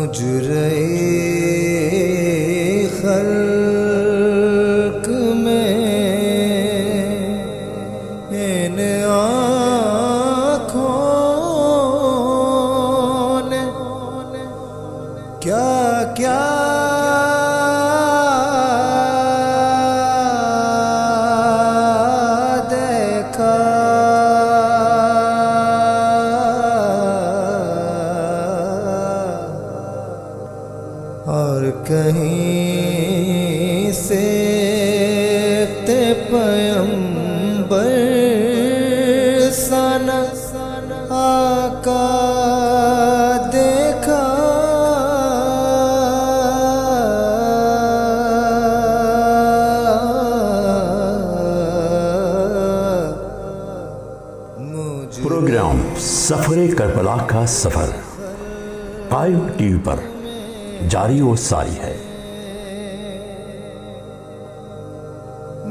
مجرے خلق میں ان آنکھوں نے کیا کیا دیکھا، اور کہیں سے پیغمبر سنا آقا دیکھا، پروگرام سفر کربلا کا سفر قائم ٹی وی پر جاری و ساری ہے۔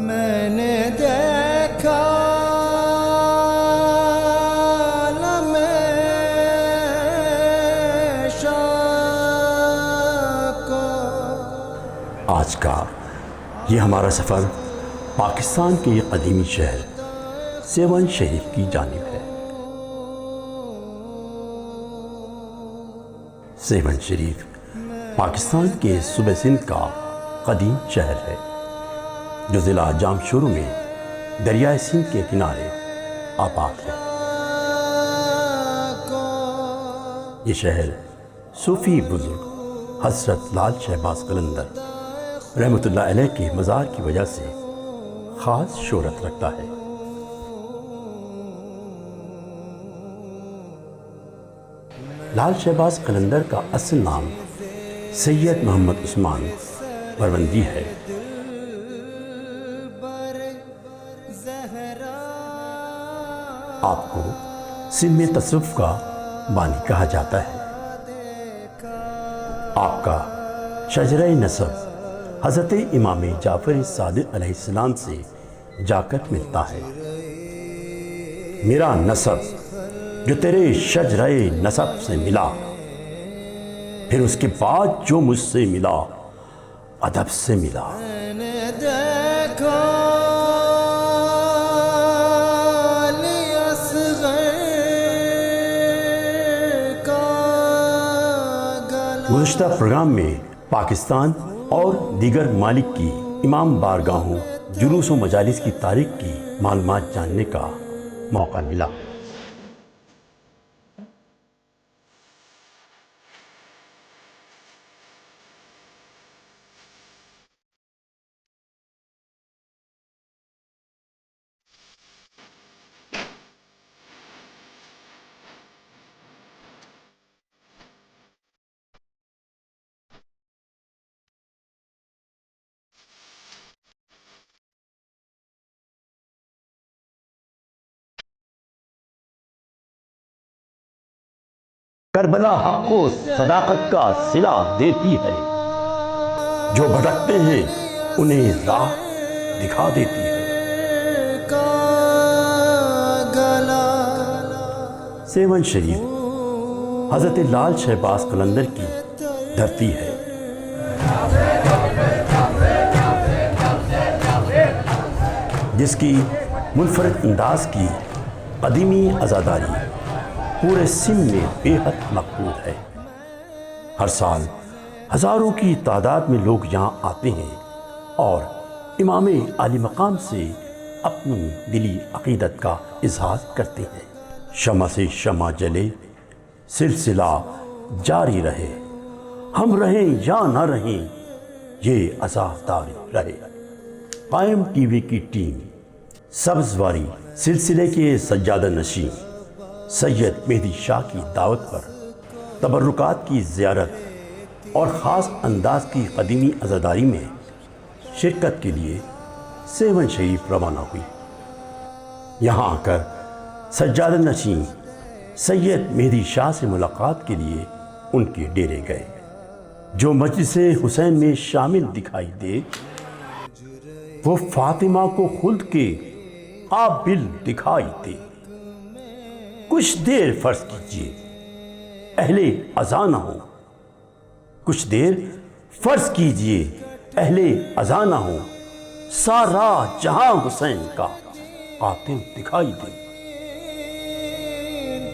میں نے دیکھا آج کا یہ ہمارا سفر پاکستان کے یہ قدیمی شہر سیون شریف کی جانب ہے۔ سیون شریف پاکستان کے صوبہ سندھ کا قدیم شہر ہے جو ضلع جامشورو میں دریائے سندھ کے کنارے آباد ہے۔ یہ شہر صوفی بزرگ حضرت لال شہباز قلندر رحمۃ اللہ علیہ کے مزار کی وجہ سے خاص شہرت رکھتا ہے۔ لال شہباز قلندر کا اصل نام سید محمد عثمان بروندی ہے۔ آپ کو سندھ میں تصوف کا بانی کہا جاتا ہے۔ آپ کا شجرہ نسب حضرت امام جعفر صادق علیہ السلام سے جا کر ملتا ہے۔ میرا نسب جو تیرے شجرہ نسب سے ملا، پھر اس کے بعد جو مجھ سے ملا ادب سے ملا۔ میں نے دیکھا گزشتہ پروگرام میں پاکستان اور دیگر ممالک کی امام بارگاہوں، جلوس و مجالس کی تاریخ کی معلومات جاننے کا موقع ملا۔ کربلا حق کو صداقت کا صلہ دیتی ہے، جو بھٹکتے ہیں انہیں راہ دکھا دیتی ہے۔ سیون شریف حضرت لال شہباز قلندر کی دھرتی ہے، جس کی منفرد انداز کی قدیمی عزاداری پورے سندھ میں بے حد مقبول ہے۔ ہر سال ہزاروں کی تعداد میں لوگ یہاں آتے ہیں اور امام عالی مقام سے اپنی دلی عقیدت کا اظہار کرتے ہیں۔ شمع سے شمع جلے، سلسلہ جاری رہے، ہم رہیں یا نہ رہیں یہ عزاداری رہے۔ قائم ٹی وی کی ٹیم سبزواری سلسلے کے سجادہ نشین سید مہدی شاہ کی دعوت پر تبرکات کی زیارت اور خاص انداز کی قدیمی عزاداری میں شرکت کے لیے سیون شریف روانہ ہوئی۔ یہاں آ کر سجادہ نشین سید مہدی شاہ سے ملاقات کے لیے ان کے ڈیرے گئے، جو مجلس حسین میں شامل دکھائی دے وہ فاطمہ کو خلد کے قابل دکھائی دے۔ کچھ دیر فرض کیجیے اہل اذان ہوں، کچھ دیر فرض کیجئے اہل ازاں نہ ہو، سارا جہاں حسین کا قاتل دکھائی دے۔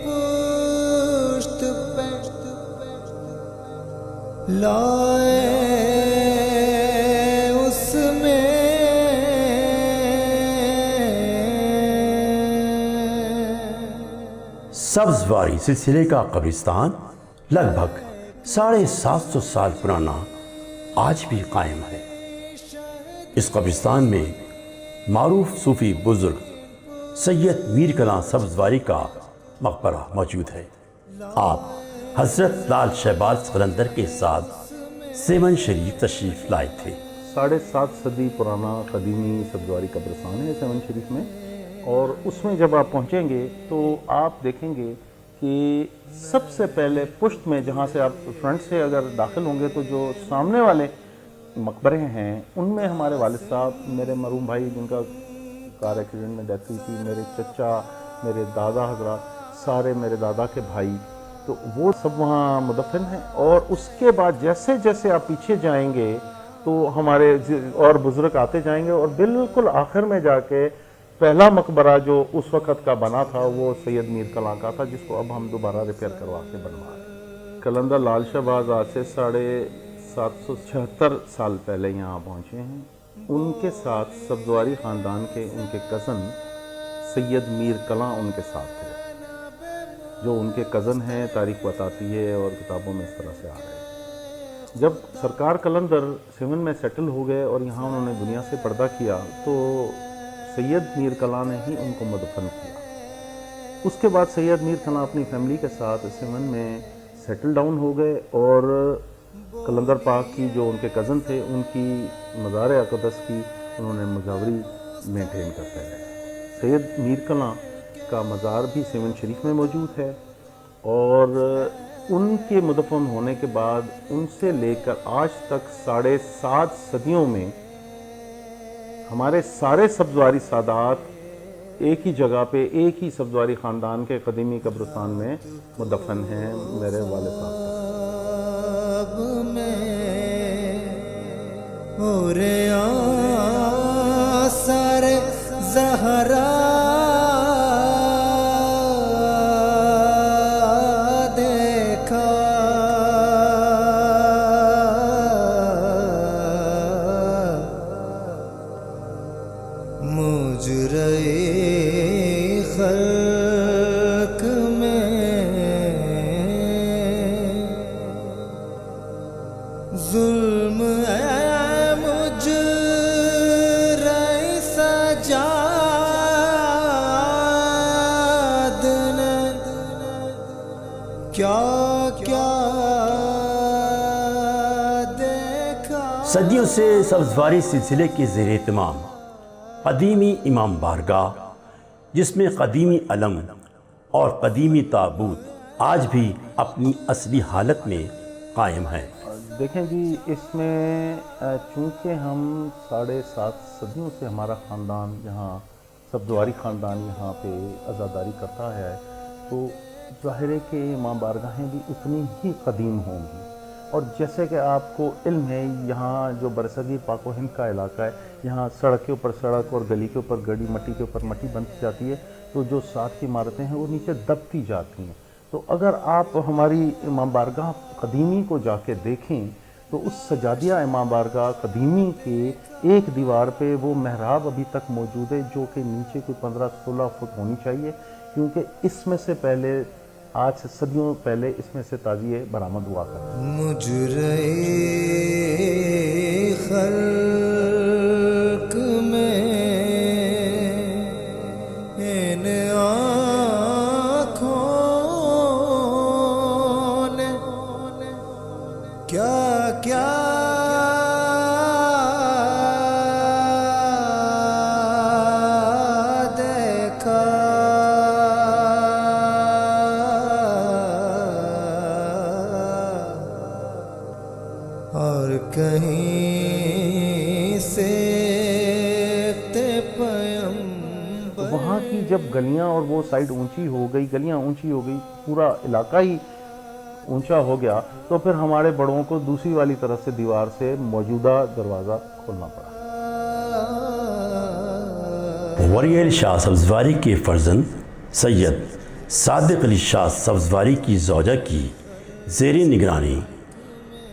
پشت پہ لائے اس میں سبزواری سلسلے کا قبرستان لگ بھگ 750 سال پرانا آج بھی قائم ہے۔ اس قبرستان میں معروف صوفی بزرگ سید میر کلاں سبزواری کا مقبرہ موجود ہے۔ آپ حضرت لال شہباز قلندر کے ساتھ سیون شریف تشریف لائے تھے۔ 7.5 صدی پرانا قدیمی سبزواری قبرستان ہے سیون شریف میں، اور اس میں جب آپ پہنچیں گے تو آپ دیکھیں گے کہ سب سے پہلے پشت میں، جہاں سے آپ فرنٹ سے اگر داخل ہوں گے تو جو سامنے والے مقبرے ہیں ان میں ہمارے والد صاحب، میرے مرحوم بھائی جن کا کار ایکسیڈنٹ میں ڈیتھ ہوئی تھی، میرے چچا، میرے دادا حضرات، سارے میرے دادا کے بھائی، تو وہ سب وہاں مدفن ہیں۔ اور اس کے بعد جیسے جیسے آپ پیچھے جائیں گے تو ہمارے اور بزرگ آتے جائیں گے، اور بالکل آخر میں جا کے پہلا مقبرہ جو اس وقت کا بنا تھا وہ سید میر کلاں کا تھا، جس کو اب ہم دوبارہ ریپیئر کروا کے بنوا رہے ہیں۔ قلندر لال شہباز آج سے 776 سال پہلے یہاں پہنچے ہیں۔ ان کے ساتھ سبزواری خاندان کے ان کے کزن سید میر کلاں ان کے ساتھ تھے، جو ان کے کزن ہیں، تاریخ بتاتی ہے اور کتابوں میں اس طرح سے آ رہے ہیں۔ جب سرکار قلندر سیون میں سیٹل ہو گئے اور یہاں انہوں نے دنیا سے پردہ کیا تو سید میر کلاں نے ہی ان کو مدفن کیا۔ اس کے بعد سید میر کلاں اپنی فیملی کے ساتھ سیون میں سیٹل ڈاؤن ہو گئے، اور قلندر پاک کی جو ان کے کزن تھے ان کی مزار اقدس کی انہوں نے مجاوری مینٹین کرتے رہے۔ سید میر کلاں کا مزار بھی سیون شریف میں موجود ہے، اور ان کے مدفن ہونے کے بعد ان سے لے کر آج تک 7.5 صدیوں میں ہمارے سارے سبزواری سادات ایک ہی جگہ پہ، ایک ہی سبزواری خاندان کے قدیمی قبرستان میں مدفن ہیں۔ میرے والد صاحب اور آثار زہرا دیکھا، مجرے خلق میں ظلم ہے، مجرے سجاد نے کیا کیا دیکھا۔ صدیوں سے سبزواری سلسلے کے زیر اہتمام قدیمی امام بارگاہ، جس میں قدیمی علم اور قدیمی تابوت آج بھی اپنی اصلی حالت میں قائم ہے۔ دیکھیں جی، اس میں چونکہ ہم 7.5 صدیوں سے ہمارا خاندان یہاں سبزواری خاندان یہاں پہ عزاداری کرتا ہے، تو ظاہر ہے کہ امام بارگاہیں بھی اتنی ہی قدیم ہوں گی۔ اور جیسے کہ آپ کو علم ہے، یہاں جو برصغیر پاک و ہند کا علاقہ ہے، یہاں سڑک کے اوپر سڑک اور گلی کے اوپر گلی، مٹی کے اوپر مٹی بنتی جاتی ہے، تو جو ساتھ کی عمارتیں ہیں وہ نیچے دبتی جاتی ہیں۔ تو اگر آپ ہماری امام بارگاہ قدیمی کو جا کے دیکھیں تو اس سجادیہ امام بارگاہ قدیمی کے ایک دیوار پہ وہ محراب ابھی تک موجود ہے، جو کہ نیچے کوئی 15-16 فٹ ہونی چاہیے، کیونکہ اس میں سے پہلے، آج سے صدیوں پہلے اس میں سے تعزیے برآمد ہوا کرتے ہیں۔ مجرے خلق میں ان آنکھوں نے کیا کیا دیکھا، اور کہیں سے پیمبر۔ وہاں کی جب گلیاں اور وہ سائڈ اونچی ہو گئی، گلیاں اونچی ہو گئی، پورا علاقہ ہی اونچا ہو گیا تو پھر ہمارے بڑوں کو دوسری والی طرف سے دیوار سے موجودہ دروازہ کھولنا پڑا۔ ولی علی شاہ سبزواری کے فرزند سید صادق علی شاہ سبزواری کی زوجہ کی زیر نگرانی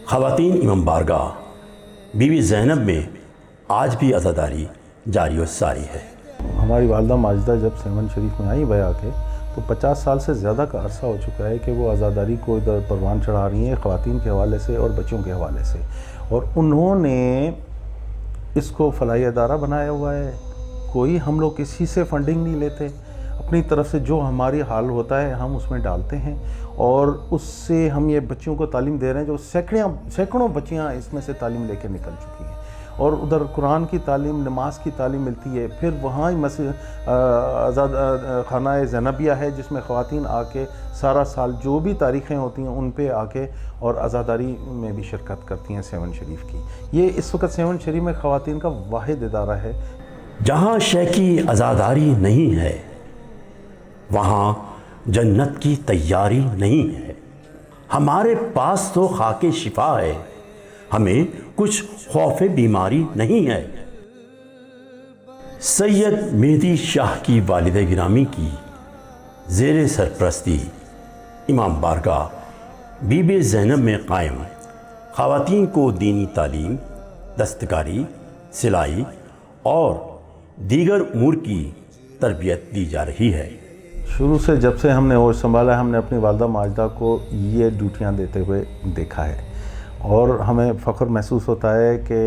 خواتین امام بارگاہ بی بی زینب میں آج بھی عزاداری جاری و ساری ہے۔ ہماری والدہ ماجدہ جب سیون شریف میں آئی بیا کے تو 50 سال سے زیادہ کا عرصہ ہو چکا ہے کہ وہ عزاداری کو ادھر پروان چڑھا رہی ہیں خواتین کے حوالے سے اور بچوں کے حوالے سے، اور انہوں نے اس کو فلاحی ادارہ بنایا ہوا ہے۔ کوئی ہم لوگ کسی سے فنڈنگ نہیں لیتے، اپنی طرف سے جو ہماری حال ہوتا ہے ہم اس میں ڈالتے ہیں، اور اس سے ہم یہ بچوں کو تعلیم دے رہے ہیں جو سینکڑوں بچیاں اس میں سے تعلیم لے کے نکل چکی ہیں، اور ادھر قرآن کی تعلیم، نماز کی تعلیم ملتی ہے۔ پھر وہاں خانہ زینبیہ ہے جس میں خواتین آ کے سارا سال جو بھی تاریخیں ہوتی ہیں ان پہ آ کے اور عزاداری میں بھی شرکت کرتی ہیں سیون شریف کی۔ یہ اس وقت سیون شریف میں خواتین کا واحد ادارہ ہے۔ جہاں شے کی عزاداری نہیں ہے وہاں جنت کی تیاری نہیں ہے۔ ہمارے پاس تو خاک شفا ہے، ہمیں کچھ خوف بیماری نہیں ہے۔ سید مہدی شاہ کی والد گرامی کی زیر سرپرستی امام بارگاہ بی بی زینب میں قائم خواتین کو دینی تعلیم، دستکاری، سلائی اور دیگر امور کی تربیت دی جا رہی ہے۔ شروع سے جب سے ہم نے ہوش سنبھالا ہم نے اپنی والدہ ماجدہ کو یہ ڈیوٹیاں دیتے ہوئے دیکھا ہے، اور ہمیں فخر محسوس ہوتا ہے کہ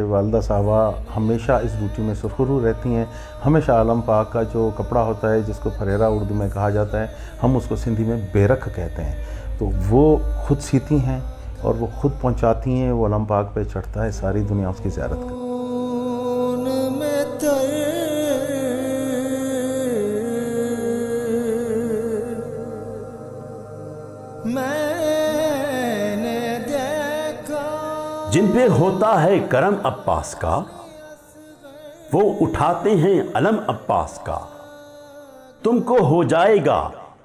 والدہ صاحبہ ہمیشہ اس ڈیوٹی میں سرخرو رہتی ہیں۔ ہمیشہ عالم پاک کا جو کپڑا ہوتا ہے جس کو پھریرا اردو میں کہا جاتا ہے، ہم اس کو سندھی میں بیرک کہتے ہیں، تو وہ خود سیتی ہیں اور وہ خود پہنچاتی ہیں، وہ عالم پاک پہ چڑھتا ہے، ساری دنیا اس کی زیارت کرتی ہے۔ جن پہ ہوتا ہے کرم عباس کا وہ اٹھاتے ہیں علم عباس کا، تم کو ہو جائے گا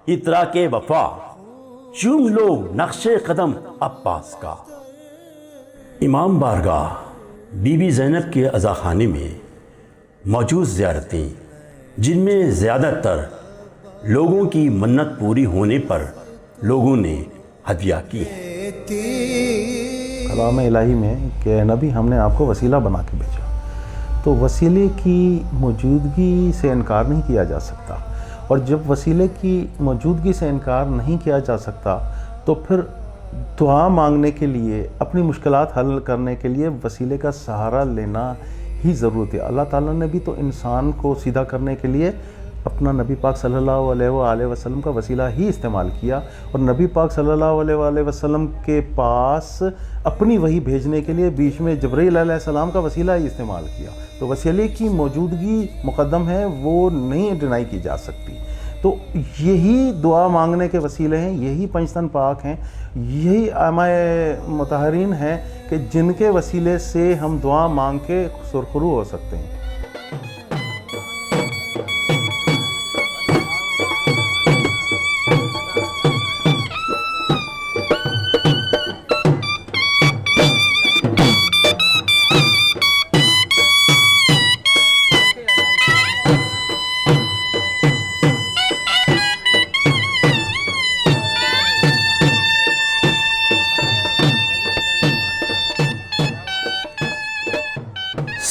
اطرا کے وفا، چوم لو نقش قدم عباس کا۔ امام بارگاہ بی بی زینب کے عزاخانے میں موجود زیارتیں جن میں زیادہ تر لوگوں کی منت پوری ہونے پر لوگوں نے ہدیہ کی ہے۔ کلام الہی میں کہ نبی ہم نے آپ کو وسیلہ بنا کے بھیجا، تو وسیلے کی موجودگی سے انکار نہیں کیا جا سکتا، اور جب وسیلے کی موجودگی سے انکار نہیں کیا جا سکتا تو پھر دعا مانگنے کے لیے، اپنی مشکلات حل کرنے کے لیے وسیلے کا سہارا لینا ہی ضرورت ہے۔ اللہ تعالیٰ نے بھی تو انسان کو سیدھا کرنے کے لیے اپنا نبی پاک صلی اللہ علیہ وآلہ وسلم کا وسیلہ ہی استعمال کیا، اور نبی پاک صلی اللہ علیہ وآلہ وسلم کے پاس اپنی وحی بھیجنے کے لیے بیچ میں جبرائیل علیہ السلام کا وسیلہ ہی استعمال کیا، تو وسیلے کی موجودگی مقدم ہے، وہ نہیں ڈینائی کی جا سکتی۔ تو یہی دعا مانگنے کے وسیلے ہیں، یہی پنجتن پاک ہیں، یہی ائمہ مطہرین ہیں کہ جن کے وسیلے سے ہم دعا مانگ کے سرخرو ہو سکتے ہیں۔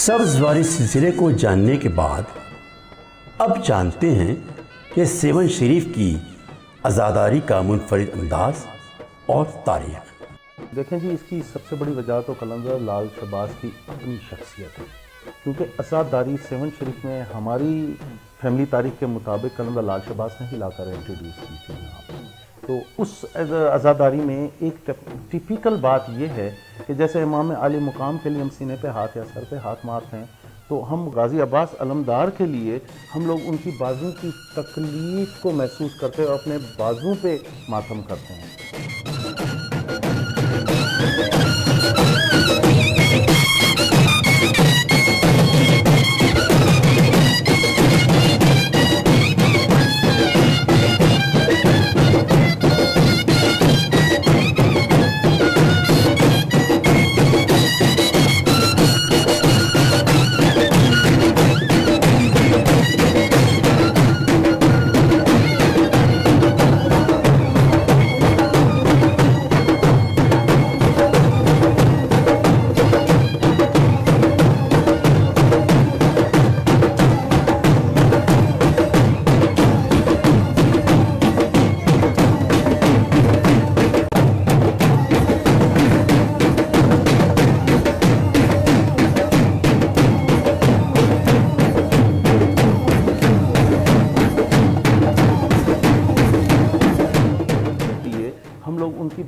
سبزواری سلسلے کو جاننے کے بعد اب جانتے ہیں کہ سیون شریف کی عزاداری کا منفرد انداز اور تاریخ۔ دیکھیں جی، اس کی سب سے بڑی وجہ تو قلندر لال شہباز کی اپنی شخصیت ہے، کیونکہ عزاداری سیون شریف میں ہماری فیملی تاریخ کے مطابق قلندر لال شہباز نے ہی لا کر انٹروڈیوس کی تھی یہاں پہ۔ تو اس عزاداری میں ایک ٹیپیکل بات یہ ہے کہ جیسے امام عالی مقام کے لیے ہم سینے پہ ہاتھ یا سر پہ ہاتھ مارتے ہیں، تو ہم غازی عباس علمدار کے لیے ہم لوگ ان کی بازو کی تکلیف کو محسوس کرتے اور اپنے بازو پہ ماتم کرتے ہیں۔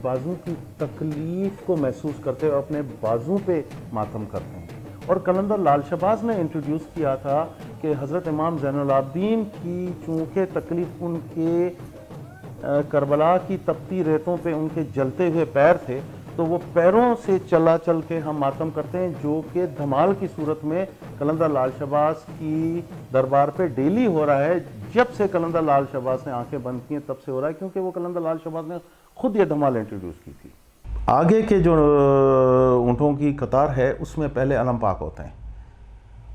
بازو کی تکلیف کو محسوس کرتے اور اپنے بازو پہ ماتم کرتے ہیں. اور قلندر لال شہباز نے انٹروڈیوس کیا تھا کہ حضرت امام زین العابدین کی چونکہ تکلیف ان کے کربلا کی تپتی ریتوں پہ ان کے جلتے ہوئے پیر تھے، تو وہ پیروں سے چل کے ہم ماتم کرتے ہیں، جو کہ دھمال کی صورت میں قلندر لال شہباز کی دربار پہ ڈیلی ہو رہا ہے. جب سے قلندر لال شہباز نے آنکھیں بند کی ہیں تب سے ہو رہا ہے، کیونکہ وہ قلندر لال شہباز نے خود یہ دھمال انٹروڈیوس کی تھی. آگے کے جو اونٹوں کی قطار ہے اس میں پہلے علم پاک ہوتے ہیں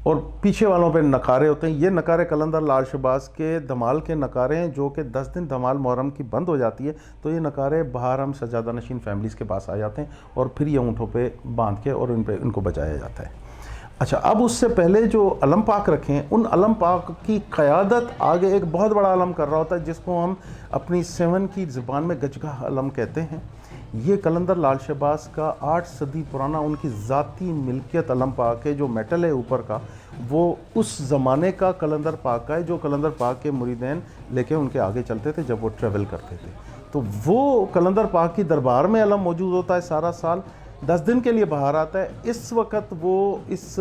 اور پیچھے والوں پہ نقارے ہوتے ہیں. یہ نقارے قلندر لال شہباز کے دھمال کے نقارے ہیں، جو کہ 10 دن دھمال محرم کی بند ہو جاتی ہے تو یہ نقارے باہر ہم سجادہ نشین فیملیز کے پاس آ جاتے ہیں اور پھر یہ اونٹوں پہ باندھ کے اور ان کو بچایا جاتا ہے. اچھا، اب اس سے پہلے جو علم پاک رکھیں، ان علم پاک کی قیادت آگے ایک بہت بڑا علم کر رہا ہوتا ہے، جس کو ہم اپنی 7 کی زبان میں گجگاہ علم کہتے ہیں. یہ قلندر لال شہباز کا 8 صدی پرانا ان کی ذاتی ملکیت علم پاک ہے. جو میٹل ہے اوپر کا وہ اس زمانے کا قلندر پاک کا ہے، جو قلندر پاک کے مریدین لے کے ان کے آگے چلتے تھے جب وہ ٹریول کرتے تھے. تو وہ قلندر پاک کی دربار میں علم موجود ہوتا ہے سارا سال، 10 دن کے لیے باہر آتا ہے. اس وقت وہ اس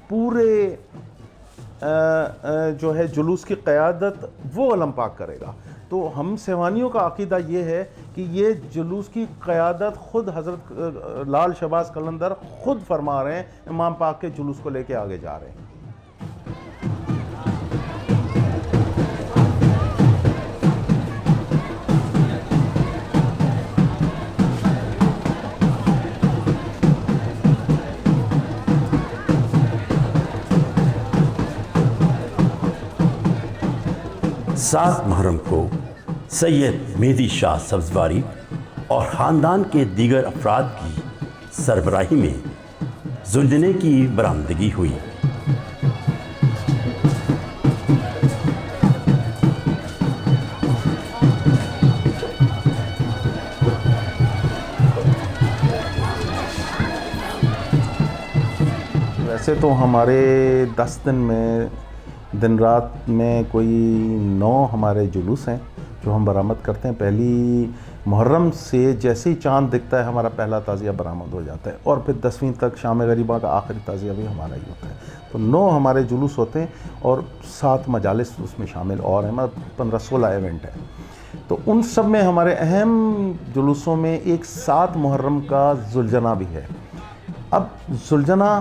پورے جو ہے جلوس کی قیادت وہ علم پاک کرے گا. تو ہم سیوانیوں کا عقیدہ یہ ہے کہ یہ جلوس کی قیادت خود حضرت لال شہباز قلندر خود فرما رہے ہیں، امام پاک کے جلوس کو لے کے آگے جا رہے ہیں. سات محرم کو سید مہدی شاہ سبزواری اور خاندان کے دیگر افراد کی سربراہی میں زلجنے کی برآمدگی ہوئی. ویسے تو ہمارے 10 دن میں دن رات میں کوئی 9 ہمارے جلوس ہیں جو ہم برآمد کرتے ہیں. پہلی محرم سے جیسے ہی چاند دکھتا ہے ہمارا پہلا تعزیہ برآمد ہو جاتا ہے، اور پھر 10ویں تک شام غریبہ کا آخری تعزیہ بھی ہمارا ہی ہوتا ہے. تو 9 ہمارے جلوس ہوتے ہیں اور 7 مجالس اس میں شامل اور ہیں، مطلب 15-16 ایونٹ ہیں. تو ان سب میں ہمارے اہم جلوسوں میں ایک 7 محرم کا زلجنہ بھی ہے. اب زلجنہ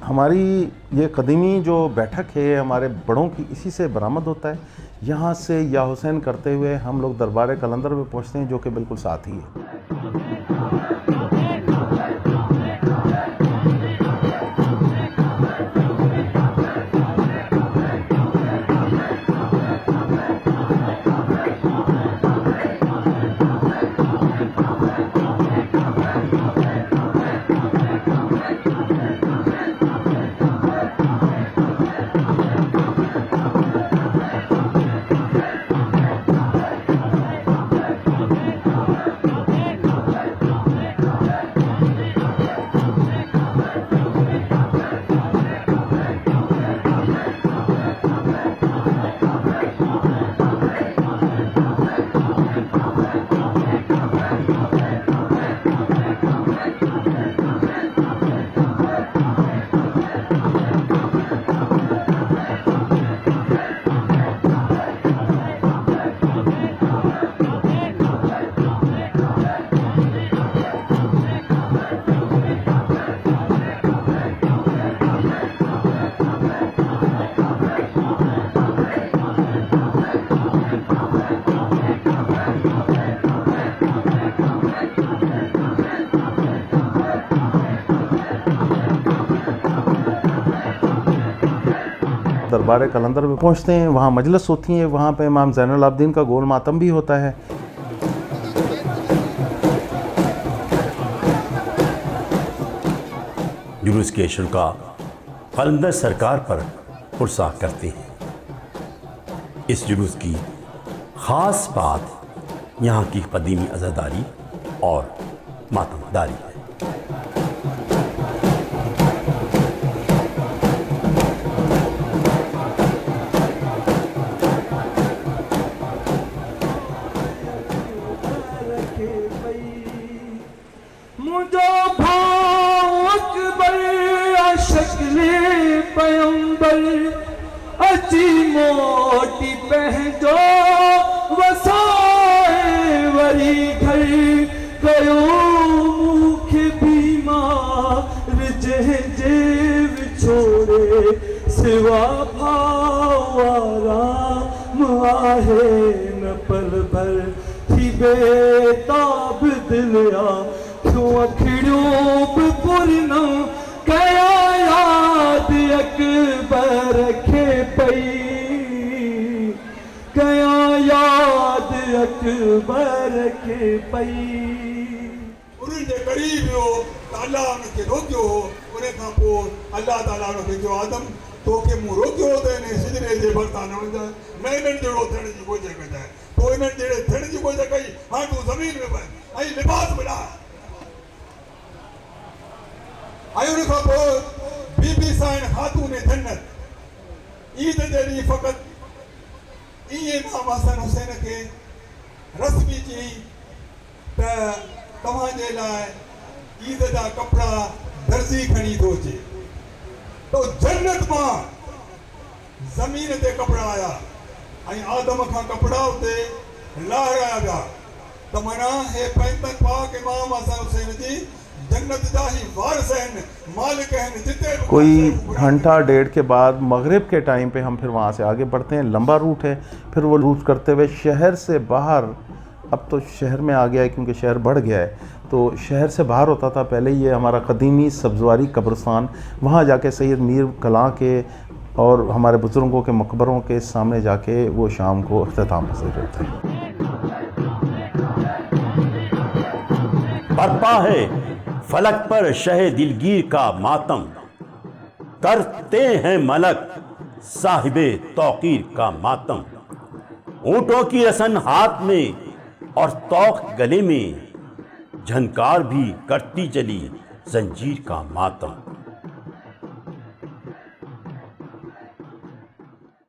ہماری یہ قدیمی جو بیٹھک ہے ہمارے بڑوں کی، اسی سے برآمد ہوتا ہے. یہاں سے یا حسین کرتے ہوئے ہم لوگ دربار قلندر میں پہنچتے ہیں، جو کہ بالکل ساتھ ہی ہے. دربار قلندر میں پہنچتے ہیں، وہاں مجلس ہوتی ہے، وہاں پہ امام زین العابدین کا گول ماتم بھی ہوتا ہے. جلوس کے شرکا قلندر سرکار پر پرسہ کرتے ہیں. اس جلوس کی خاص بات یہاں کی قدیمی عزاداری اور ماتم داری ہے. مجھے بھاؤ اکبر شکل پیمبر اچھی موٹی پہنجو وسائے وری گھر گیو مکھ بیمار جیو چھوڑے سوا بھاؤ آرام آہے نہ پل بھر تھی بے تاب دلیا کیوں اکھڑیوں پہ پورنو کیا یاد اکبر رکھے پئی کیا یاد اکبر رکھے پئی انہوں نے قریب ہو تو اللہ ان کے روکیو ہو انہیں کھا پو اللہ تعالیٰ نے کہ جو آدم تو کہ مو روکیو ہو تو انہیں سجنے جے برتا نہ وجہ میں انہیں جڑو تھڑ جی کوئی جگہ جائے تو انہیں جڑے تھڑ جی کوئی جگہ ہاں تو زمین میں بھائی آئی لباس بڑھا آئی انہیں کھا پو بی بی سائن خاتون جنت عید جڑی فقط یہ نام حسن حسین کے رسمی جی تمہاں جے لائے عید دا کپڑا درزی کھنی دو جے تو جنت ماں زمین تے کپڑا آیا آئی آدم کھا کپڑا ہوتے لہرایا گا تو منا ہے پینتن پاک امام حسن حسین جی جنت جاہی وارث ہیں مالک ہیں جتے کوئی گھنٹہ ڈیڑھ کے بعد مغرب کے ٹائم پہ ہم پھر وہاں سے آگے بڑھتے ہیں. لمبا روٹ ہے. پھر وہ روٹ کرتے ہوئے شہر سے باہر، اب تو شہر میں آ گیا ہے کیونکہ شہر بڑھ گیا ہے، تو شہر سے باہر ہوتا تھا پہلے یہ ہمارا قدیمی سبزواری قبرستان. وہاں جا کے سید میر کلاں کے اور ہمارے بزرگوں کے مقبروں کے سامنے جا کے وہ شام کو اختتام پذیر ہوتے ہیں. برپا ہے فلک پر شہ دلگیر کا ماتم، کرتے ہیں ملک صاحب توقیر کا ماتم. اونٹوں کی رسن ہاتھ میں اور توق گلے میں، جھنکار بھی کرتی چلی زنجیر کا ماتم.